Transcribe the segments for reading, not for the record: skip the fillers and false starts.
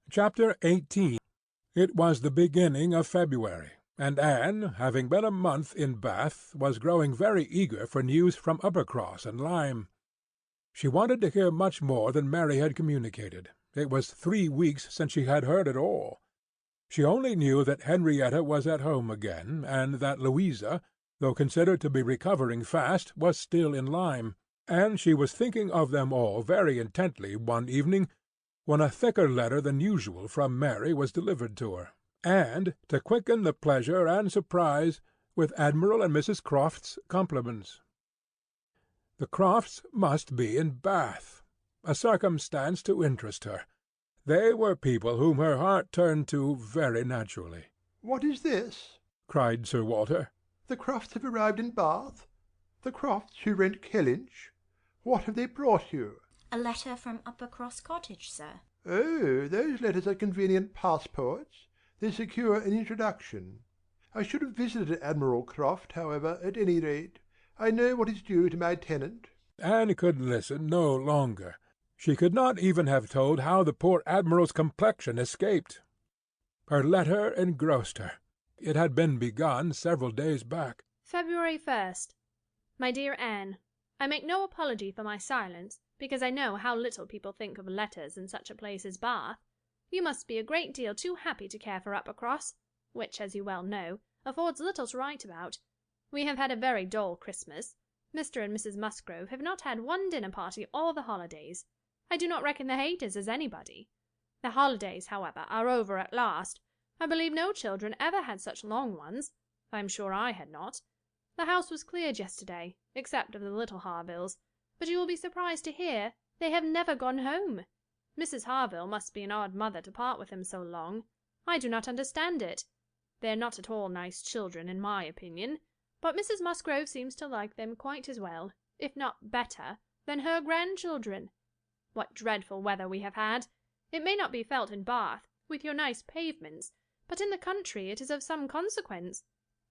Chapter 18. It was the beginning of February, and Anne, having been a month in Bath, was growing very eager for news from Uppercross and Lyme. She wanted to hear much more than Mary had communicated. It was 3 weeks since she had heard at all. She only knew that Henrietta was at home again, and that Louisa, though considered to be recovering fast, was still in Lyme, and she was thinking of them all very intently one evening, when a thicker letter than usual from Mary was delivered to her, and, to quicken the pleasure and surprise, with Admiral and Mrs. Croft's compliments. The Crofts must be in Bath, a circumstance to interest her. They were people whom her heart turned to very naturally. "What is this?" cried Sir Walter. "The Crofts have arrived in Bath? The Crofts who rent Kellynch? What have they brought you?" A letter from Uppercross Cottage, sir. "Oh, those letters are convenient passports. They secure an introduction. I should have visited Admiral Croft, however, at any rate. I know what is due to my tenant." Anne could listen no longer. She could not even have told how the poor Admiral's complexion escaped. Her letter engrossed her. It had been begun several days back. February 1st. My dear Anne, I make no apology for my silence, because I know how little people think of letters in such a place as Bath. You must be a great deal too happy to care for Uppercross, which, as you well know, affords little to write about. We have had a very dull Christmas. Mr. and Mrs. Musgrove have not had one dinner party all the holidays. I do not reckon the Hayters as anybody. The holidays, however, are over at last. I believe no children ever had such long ones. I am sure I had not. The house was cleared yesterday, except of the little Harvilles, but you will be surprised to hear they have never gone home. Mrs. Harville must be an odd mother to part with them so long. I do not understand it. They are not at all nice children, in my opinion, but Mrs. Musgrove seems to like them quite as well, if not better, than her grandchildren. What dreadful weather we have had! It may not be felt in Bath, with your nice pavements, but in the country it is of some consequence.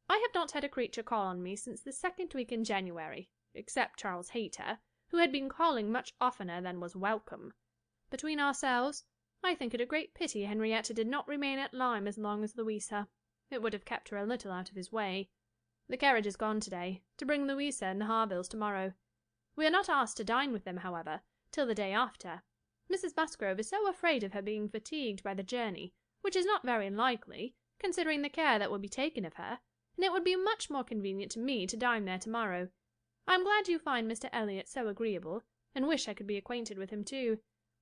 I have not had a creature call on me since the 2nd week in January, except Charles Hayter, who had been calling much oftener than was welcome. Between ourselves, I think it a great pity Henrietta did not remain at Lyme as long as Louisa. It would have kept her a little out of his way. The carriage is gone to-day, to bring Louisa and the Harvilles to-morrow. We are not asked to dine with them, however, till the day after. Mrs. Musgrove is so afraid of her being fatigued by the journey, which is not very likely, considering the care that will be taken of her, and it would be much more convenient to me to dine there to-morrow. I am glad you find Mr. Elliot so agreeable, and wish I could be acquainted with him too.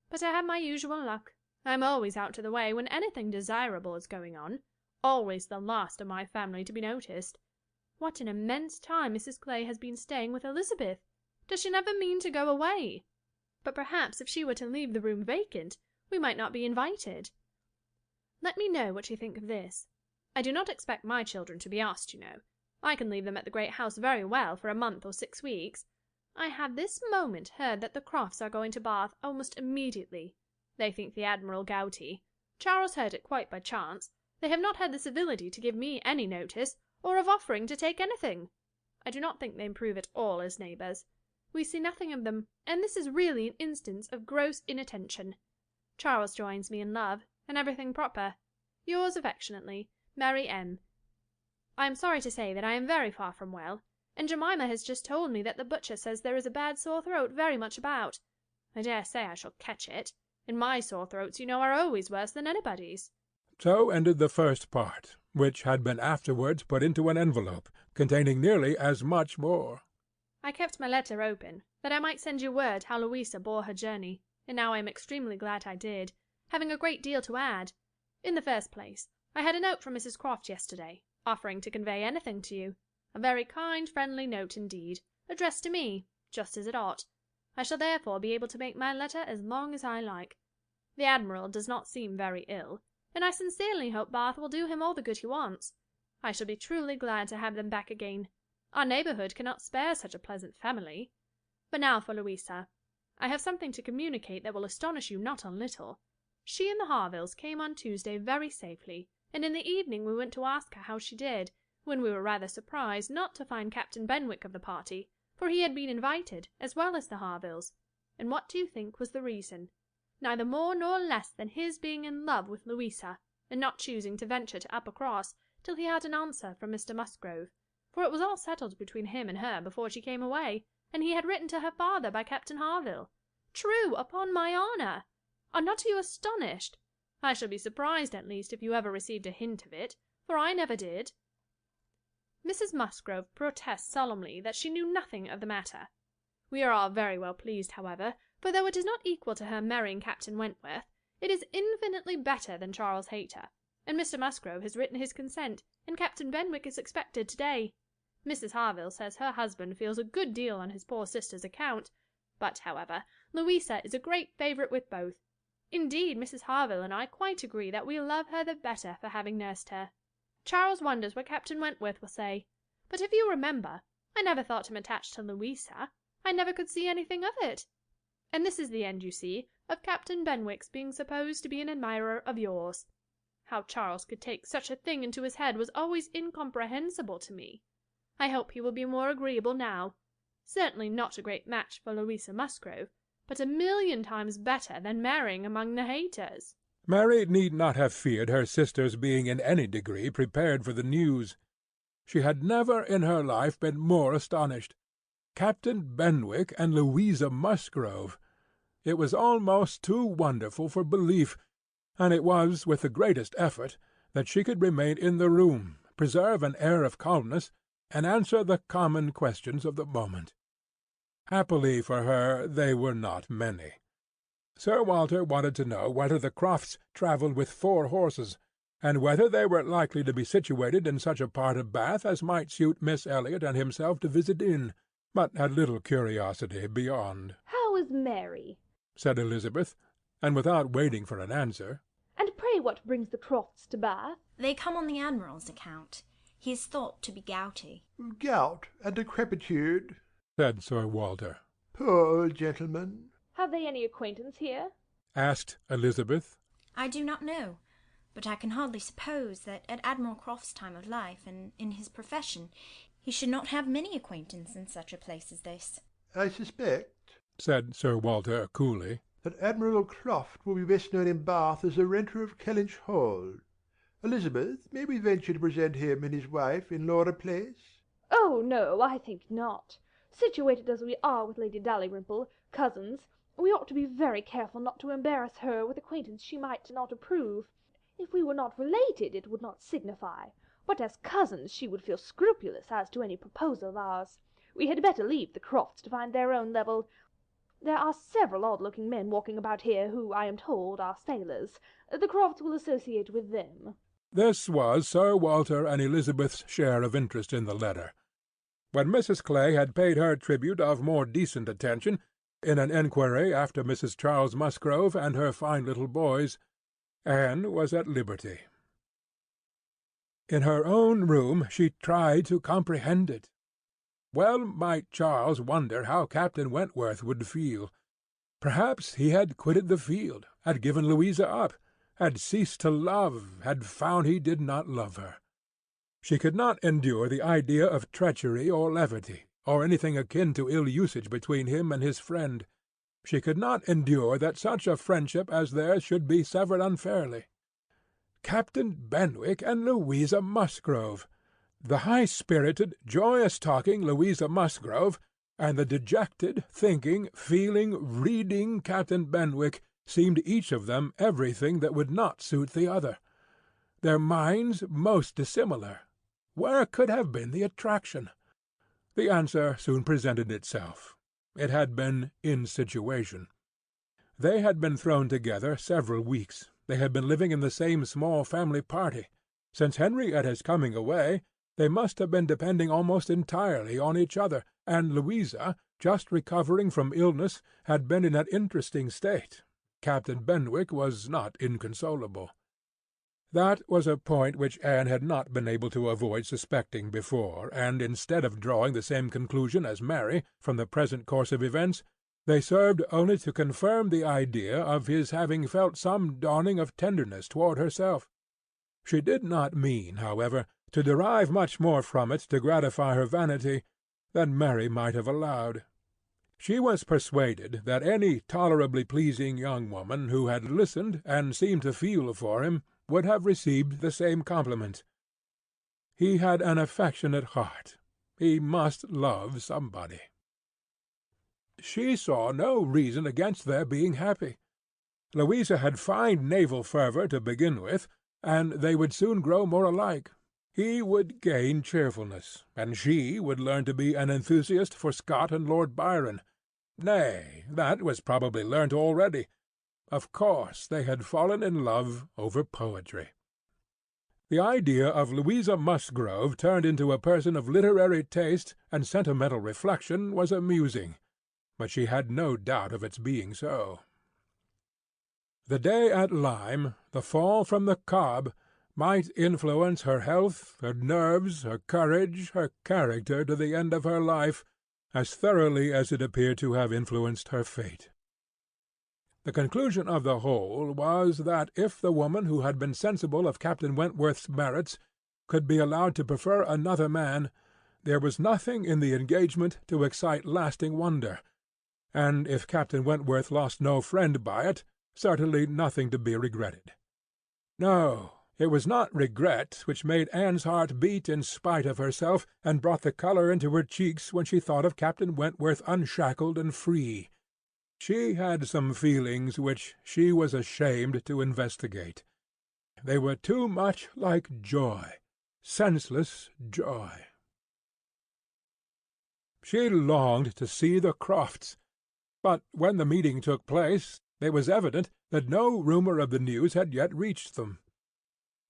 But I have my usual luck. I am always out of the way when anything desirable is going on, always the last of my family to be noticed. What an immense time Mrs. Clay has been staying with Elizabeth! Does she never mean to go away? But perhaps if she were to leave the room vacant, we might not be invited. Let me know what you think of this. I do not expect my children to be asked, you know. I can leave them at the great house very well for a month or 6 weeks. I have this moment heard that the Crofts are going to Bath almost immediately. They think the Admiral gouty. Charles heard it quite by chance. They have not had the civility to give me any notice, or of offering to take anything. I do not think they improve at all as neighbours. We see nothing of them, and this is really an instance of gross inattention. Charles joins me in love, and everything proper. Yours affectionately, Mary M. I am sorry to say that I am very far from well, and Jemima has just told me that the butcher says there is a bad sore throat very much about. I dare say I shall catch it, and my sore throats, you know, are always worse than anybody's. So ended the first part, which had been afterwards put into an envelope, containing nearly as much more. I kept my letter open, that I might send you word how Louisa bore her journey, and now I am extremely glad I did, having a great deal to add. In the first place, I had a note from Mrs. Croft yesterday, offering to convey anything to you. A very kind, friendly note indeed, addressed to me, just as it ought. I shall therefore be able to make my letter as long as I like. The Admiral does not seem very ill, and I sincerely hope Bath will do him all the good he wants. I shall be truly glad to have them back again. Our neighbourhood cannot spare such a pleasant family. But now for Louisa. I have something to communicate that will astonish you not a little. She and the Harvilles came on Tuesday very safely, and in the evening we went to ask her how she did, when we were rather surprised not to find Captain Benwick of the party, for he had been invited, as well as the Harvilles. And what do you think was the reason? neither more nor less than his being in love with Louisa, and not choosing to venture to Uppercross till he had an answer from Mr Musgrove, for it was all settled between him and her before she came away, and he had written to her father by Captain Harville. True, upon my honour! Are not you astonished? I shall be surprised, at least, if you ever received a hint of it, for I never did. Mrs Musgrove protests solemnly that she knew nothing of the matter. We are all very well pleased, however, for though it is not equal to her marrying Captain Wentworth, it is infinitely better than Charles Hayter, and Mr Musgrove has written his consent, and Captain Benwick is expected to-day. Mrs Harville says her husband feels a good deal on his poor sister's account, but, however, Louisa is a great favourite with both. Indeed, Mrs Harville and I quite agree that we love her the better for having nursed her. Charles wonders what Captain Wentworth will say, but if you remember, I never thought him attached to Louisa. I never could see anything of it. And this is the end, you see, of Captain Benwick's being supposed to be an admirer of yours. How Charles could take such a thing into his head was always incomprehensible to me. I hope he will be more agreeable now. Certainly not a great match for Louisa Musgrove, but 1,000,000 times better than marrying among the Hayters. Mary need not have feared her sister's being in any degree prepared for the news. She had never in her life been more astonished. Captain Benwick and Louisa Musgrove! It was almost too wonderful for belief, and it was with the greatest effort that she could remain in the room, preserve an air of calmness, and answer the common questions of the moment. Happily for her, they were not many. Sir Walter wanted to know whether the Crofts travelled with 4 horses, and whether they were likely to be situated in such a part of Bath as might suit Miss Elliot and himself to visit in, but had little curiosity beyond. "How is Mary?" said Elizabeth, and without waiting for an answer, "And pray what brings the Crofts to Bath?" They come on the Admiral's account. He is thought to be gouty. "Gout and decrepitude," said Sir Walter. "Poor old gentleman." "Have they any acquaintance here?" asked Elizabeth. I do not know, but I can hardly suppose that at Admiral Croft's time of life, and in his profession, he should not have many acquaintance in such a place as this. "I suspect," said Sir Walter coolly, "that Admiral Croft will be best known in Bath as the renter of Kellynch Hall. Elizabeth, may we venture to present him and his wife in Laura Place?" "Oh, no, I think not. Situated as we are with Lady Dalrymple, cousins, we ought to be very careful not to embarrass her with acquaintance she might not approve. If we were not related it would not signify, but as cousins she would feel scrupulous as to any proposal of ours. We had better leave the Crofts to find their own level. There are several odd-looking men walking about here who, I am told, are sailors. The Crofts will associate with them." This was Sir Walter and Elizabeth's share of interest in the letter. When Mrs. Clay had paid her tribute of more decent attention, in an enquiry after Mrs. Charles Musgrove and her fine little boys, Anne was at liberty. In her own room she tried to comprehend it. Well might Charles wonder how Captain Wentworth would feel. Perhaps he had quitted the field, had given Louisa up, had ceased to love, had found he did not love her. She could not endure the idea of treachery or levity, or anything akin to ill usage between him and his friend. She could not endure that such a friendship as theirs should be severed unfairly. Captain Benwick and Louisa Musgrove! The high-spirited, joyous-talking Louisa Musgrove, and the dejected, thinking, feeling, reading Captain Benwick seemed each of them everything that would not suit the other. Their minds most dissimilar. Where could have been the attraction? The answer soon presented itself. It had been in situation. They had been thrown together several weeks. They had been living in the same small family party. Since Henrietta's coming away, they must have been depending almost entirely on each other, and Louisa, just recovering from illness, had been in that interesting state. Captain Benwick was not inconsolable. That was a point which Anne had not been able to avoid suspecting before, and instead of drawing the same conclusion as Mary from the present course of events, they served only to confirm the idea of his having felt some dawning of tenderness toward herself. She did not mean, however, to derive much more from it to gratify her vanity than Mary might have allowed. She was persuaded that any tolerably pleasing young woman who had listened and seemed to feel for him would have received the same compliment. He had an affectionate heart. He must love somebody. She saw no reason against their being happy. Louisa had fine naval fervour to begin with, and they would soon grow more alike. He would gain cheerfulness, and she would learn to be an enthusiast for Scott and Lord Byron. Nay, that was probably learnt already. Of course they had fallen in love over poetry. The idea of Louisa Musgrove turned into a person of literary taste and sentimental reflection was amusing, but she had no doubt of its being so. The day at Lyme, the fall from the Cobb, might influence her health, her nerves, her courage, her character to the end of her life, as thoroughly as it appeared to have influenced her fate. The conclusion of the whole was that if the woman who had been sensible of Captain Wentworth's merits could be allowed to prefer another man, there was nothing in the engagement to excite lasting wonder, and if Captain Wentworth lost no friend by it, certainly nothing to be regretted. No, it was not regret which made Anne's heart beat in spite of herself, and brought the colour into her cheeks when she thought of Captain Wentworth unshackled and free. She had some feelings which she was ashamed to investigate. They were too much like joy, senseless joy. She longed to see the Crofts, but when the meeting took place, it was evident that no rumour of the news had yet reached them.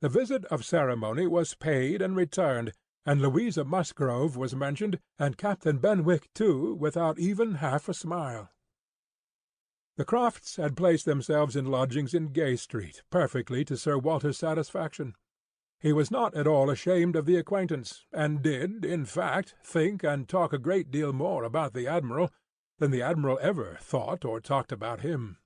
The visit of ceremony was paid and returned, and Louisa Musgrove was mentioned, and Captain Benwick too, without even half a smile. The Crofts had placed themselves in lodgings in Gay Street, perfectly to Sir Walter's satisfaction. He was not at all ashamed of the acquaintance, and did, in fact, think and talk a great deal more about the Admiral than the Admiral ever thought or talked about him.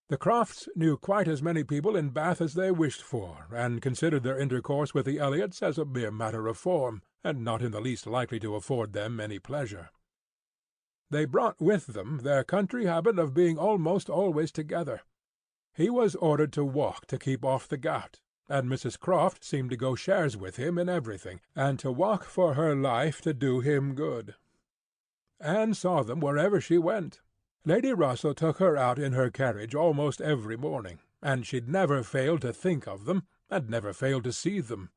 The Crofts knew quite as many people in Bath as they wished for, and considered their intercourse with the Elliots as a mere matter of form, and not in the least likely to afford them any pleasure. They brought with them their country habit of being almost always together. He was ordered to walk to keep off the gout, and Mrs. Croft seemed to go shares with him in everything, and to walk for her life to do him good. Anne saw them wherever she went. Lady Russell took her out in her carriage almost every morning, and she never failed to think of them, and never failed to see them.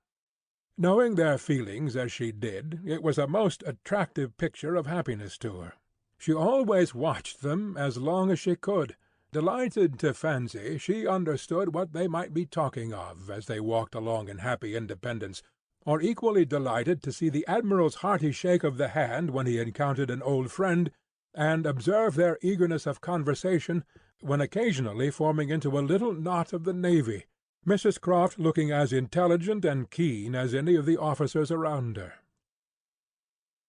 Knowing their feelings as she did, it was a most attractive picture of happiness to her. She always watched them as long as she could, delighted to fancy she understood what they might be talking of as they walked along in happy independence, or equally delighted to see the Admiral's hearty shake of the hand when he encountered an old friend, and observe their eagerness of conversation when occasionally forming into a little knot of the navy, Mrs. Croft looking as intelligent and keen as any of the officers around her.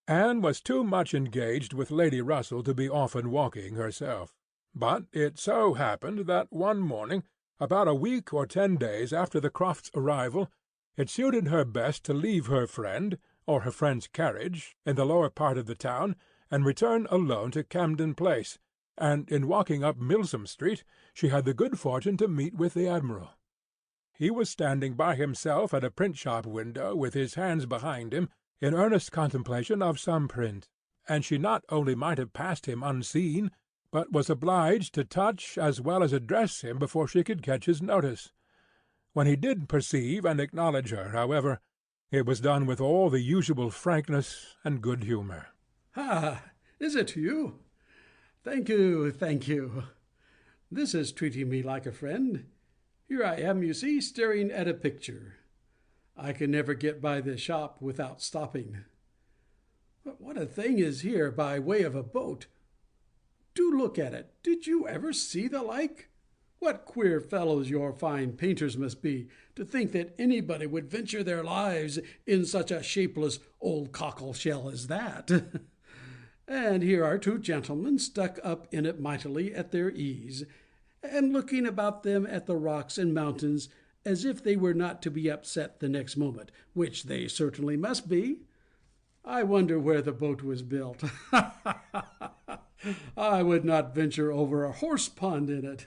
Anne was too much engaged with Lady Russell to be often walking herself, but it so happened that one morning, about a week or 10 days after the Crofts' arrival, it suited her best to leave her friend, or her friend's carriage, in the lower part of the town, and return alone to Camden Place, and in walking up Milsom Street she had the good fortune to meet with the Admiral. He was standing by himself at a print-shop window with his hands behind him, in earnest contemplation of some print, and she not only might have passed him unseen, but was obliged to touch as well as address him before she could catch his notice. When he did perceive and acknowledge her, however, it was done with all the usual frankness and good humour. "Ah, is it you? Thank you, thank you. This is treating me like a friend. Here I am, you see, staring at a picture. I can never get by this shop without stopping. But what a thing is here by way of a boat! Do look at it. Did you ever see the like? What queer fellows your fine painters must be, to think that anybody would venture their lives in such a shapeless old cockle-shell as that. And here are 2 gentlemen stuck up in it mightily at their ease, and looking about them at the rocks and mountains as if they were not to be upset the next moment, which they certainly must be. I wonder where the boat was built. I would not venture over a horse pond in it.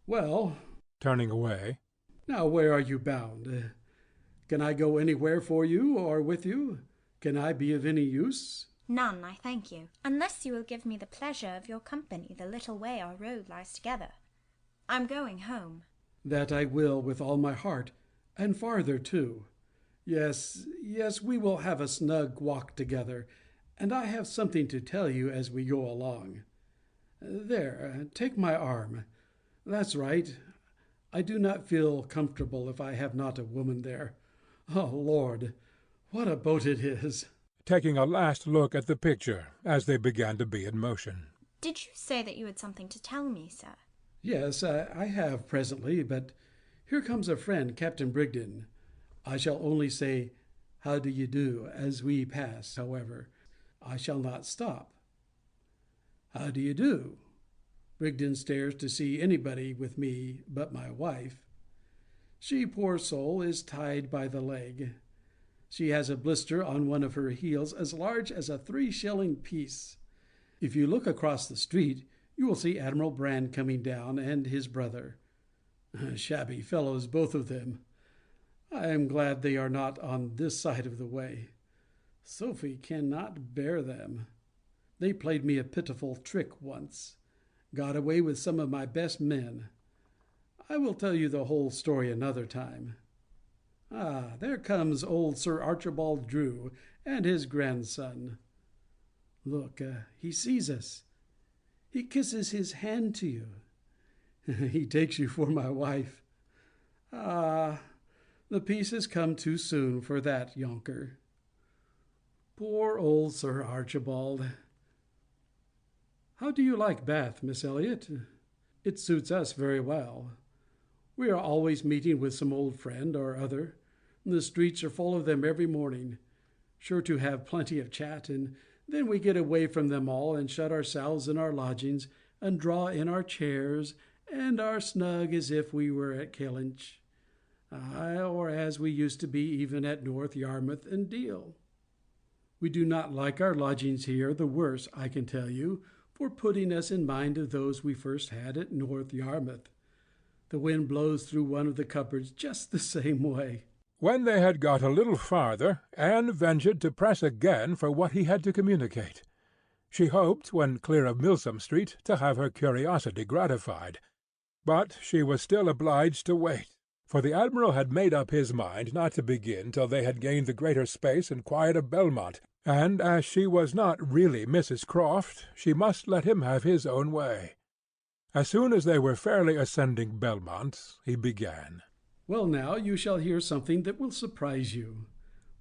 Well, turning away, now where are you bound? Can I go anywhere for you or with you? Can I be of any use? None, I thank you, unless you will give me the pleasure of your company the little way our road lies together. I'm going home. That I will with all my heart, and farther too. Yes, we will have a snug walk together, and I have something to tell you as we go along. There, take my arm. That's right. I do not feel comfortable if I have not a woman there. Oh, Lord, what a boat it is! taking a last look at the picture as they began to be in motion. Did you say that you had something to tell me, sir? Yes, I have presently, but here comes a friend, Captain Brigden. I shall only say, "How do you do?" as we pass, however. I shall not stop. How do you do? Brigden stares to see anybody with me but my wife. She, poor soul, is tied by the leg. She has a blister on one of her heels as large as a 3-shilling piece. If you look across the street, you will see Admiral Brand coming down, and his brother. Shabby fellows, both of them. I am glad they are not on this side of the way. Sophie cannot bear them. They played me a pitiful trick once. Got away with some of my best men. I will tell you the whole story another time. Ah, there comes old Sir Archibald Drew and his grandson. Look, he sees us. He kisses his hand to you. He takes you for my wife. Ah, the peace has come too soon for that, yonker. Poor old Sir Archibald. How do you like Bath, Miss Elliot? It suits us very well. We are always meeting with some old friend or other. The streets are full of them every morning, sure to have plenty of chat, and then we get away from them all and shut ourselves in our lodgings and draw in our chairs and are snug as if we were at Kellynch, or as we used to be even at North Yarmouth and Deal. We do not like our lodgings here the worse, I can tell you, for putting us in mind of those we first had at North Yarmouth. The wind blows through one of the cupboards just the same way. When they had got a little farther, Anne ventured to press again for what he had to communicate. She hoped, when clear of Milsom Street, to have her curiosity gratified. But she was still obliged to wait, for the Admiral had made up his mind not to begin till they had gained the greater space and quiet of Belmont, and as she was not really Mrs. Croft, she must let him have his own way. As soon as they were fairly ascending Belmont, he began. Well, now you shall hear something that will surprise you.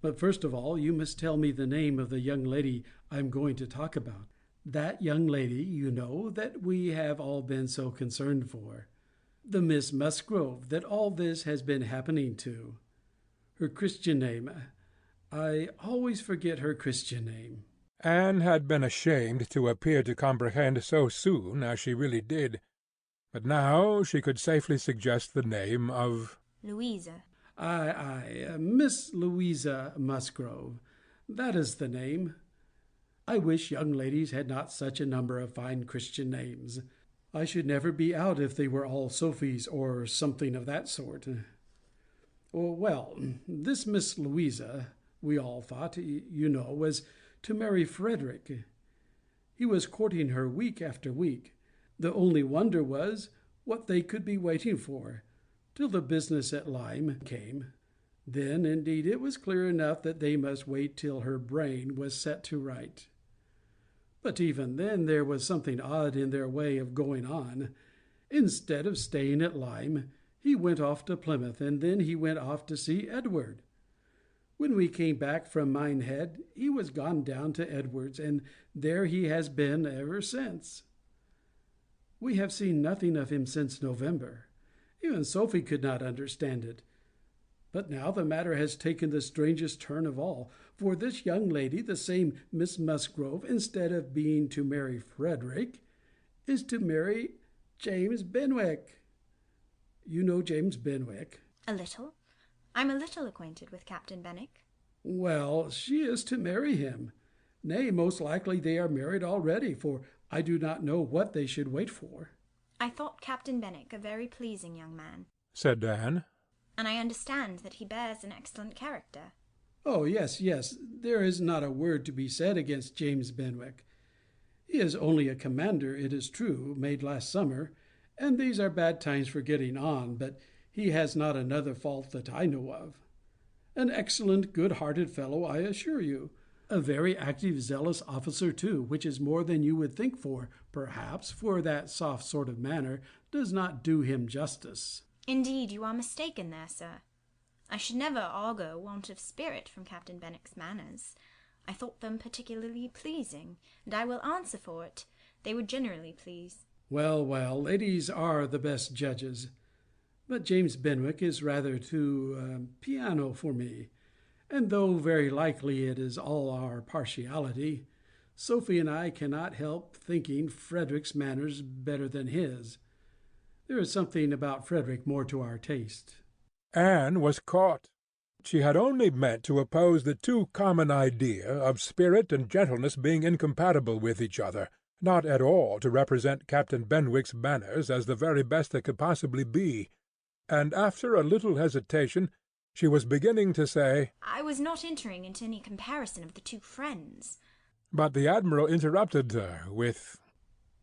But first of all, you must tell me the name of the young lady I am going to talk about. That young lady, you know, that we have all been so concerned for. The Miss Musgrove that all this has been happening to. Her Christian name. I always forget her Christian name. Anne had been ashamed to appear to comprehend so soon as she really did, but now she could safely suggest the name of Louisa. Aye, Miss Louisa Musgrove. That is the name. I wish young ladies had not such a number of fine Christian names. I should never be out if they were all Sophies or something of that sort. Well, this Miss Louisa, we all thought, you know, was to marry Frederick. He was courting her week after week. The only wonder was what they could be waiting for, till the business at Lyme came. Then, indeed, it was clear enough that they must wait till her brain was set to right. But even then there was something odd in their way of going on. Instead of staying at Lyme, he went off to Plymouth, and then he went off to see Edward. When we came back from Minehead, he was gone down to Edward's, and there he has been ever since. We have seen nothing of him since November. Even Sophie could not understand it. But now the matter has taken the strangest turn of all, for this young lady, the same Miss Musgrove, instead of being to marry Frederick, is to marry James Benwick. You know James Benwick? A little. I'm a little acquainted with Captain Benwick. Well, she is to marry him. Nay, most likely they are married already, for I do not know what they should wait for." I thought Captain Benwick a very pleasing young man, said Anne. and I understand that he bears an excellent character. "Oh, yes, yes, there is not a word to be said against James Benwick. He is only a commander, it is true, made last summer, and these are bad times for getting on, but he has not another fault that I know of. An excellent, good-hearted fellow, I assure you. A very active, zealous officer, too, which is more than you would think for, perhaps, for that soft sort of manner does not do him justice." Indeed, you are mistaken there, sir. I should never augur want of spirit from Captain Benwick's manners. I thought them particularly pleasing, and I will answer for it, they would generally please. Well, well, ladies are the best judges. But James Benwick is rather too piano for me, and though very likely it is all our partiality, Sophie and I cannot help thinking Frederick's manners better than his. There is something about Frederick more to our taste. Anne was caught. She had only meant to oppose the too common idea of spirit and gentleness being incompatible with each other, not at all to represent Captain Benwick's manners as the very best that could possibly be, and after a little hesitation she was beginning to say, I was not entering into any comparison of the two friends. But the Admiral interrupted her with,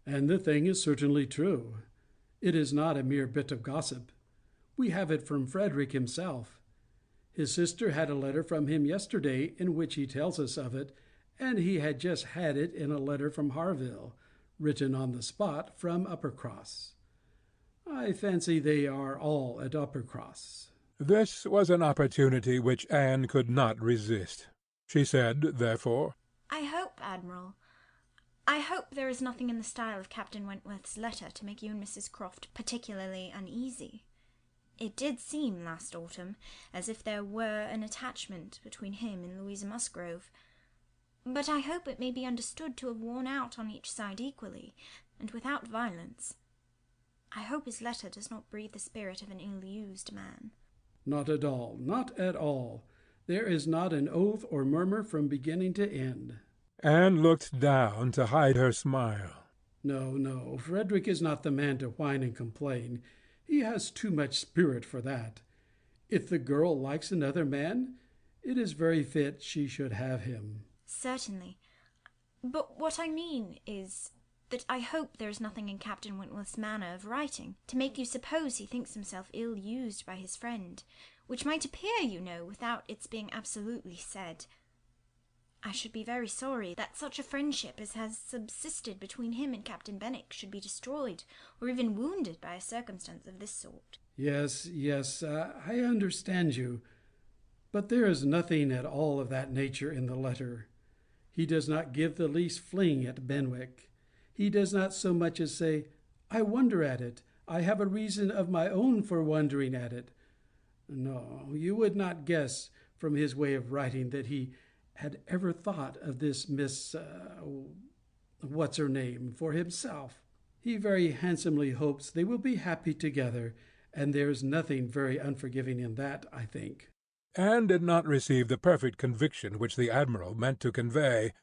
"And the thing is certainly true. It is not a mere bit of gossip. We have it from Frederick himself. His sister had a letter from him yesterday in which he tells us of it, and he had just had it in a letter from Harville, written on the spot from Uppercross. I fancy they are all at Uppercross." This was an opportunity which Anne could not resist. She said, therefore, I hope, Admiral, I hope there is nothing in the style of Captain Wentworth's letter to make you and Mrs. Croft particularly uneasy. It did seem last autumn as if there were an attachment between him and Louisa Musgrove, but I hope it may be understood to have worn out on each side equally, and without violence. I hope his letter does not breathe the spirit of an ill-used man. "Not at all, not at all. There is not an oath or murmur from beginning to end." Anne looked down to hide her smile. "No, no, Frederick is not the man to whine and complain. He has too much spirit for that. If the girl likes another man, it is very fit she should have him." Certainly. But what I mean is that I hope there is nothing in Captain Wentworth's manner of writing to make you suppose he thinks himself ill-used by his friend, which might appear, you know, without its being absolutely said. I should be very sorry that such a friendship as has subsisted between him and Captain Benwick should be destroyed, or even wounded by a circumstance of this sort. Yes, yes, I understand you. But there is nothing at all of that nature in the letter. He does not give the least fling at Benwick. He does not so much as say, "I wonder at it. I have a reason of my own for wondering at it." No, you would not guess from his way of writing that he had ever thought of this Miss what's her name for himself. He very handsomely hopes they will be happy together, and there is nothing very unforgiving in that, I think. Anne did not receive the perfect conviction which the Admiral meant to convey,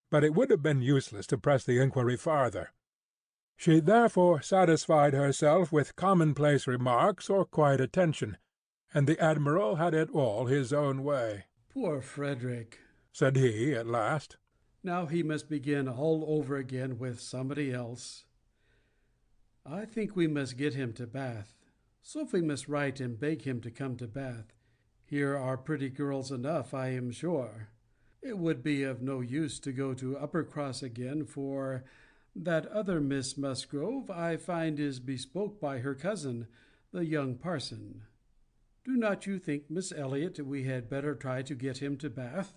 but it would have been useless to press the inquiry farther. She therefore satisfied herself with commonplace remarks or quiet attention, and the Admiral had it all his own way. "Poor Frederick," said he at last. "Now he must begin all over again with somebody else. I think we must get him to Bath. Sophie must write and beg him to come to Bath. Here are pretty girls enough, I am sure. It would be of no use to go to Uppercross again, for that other Miss Musgrove I find is bespoke by her cousin, the young parson. Do not you think, Miss Elliot, we had better try to get him to Bath?"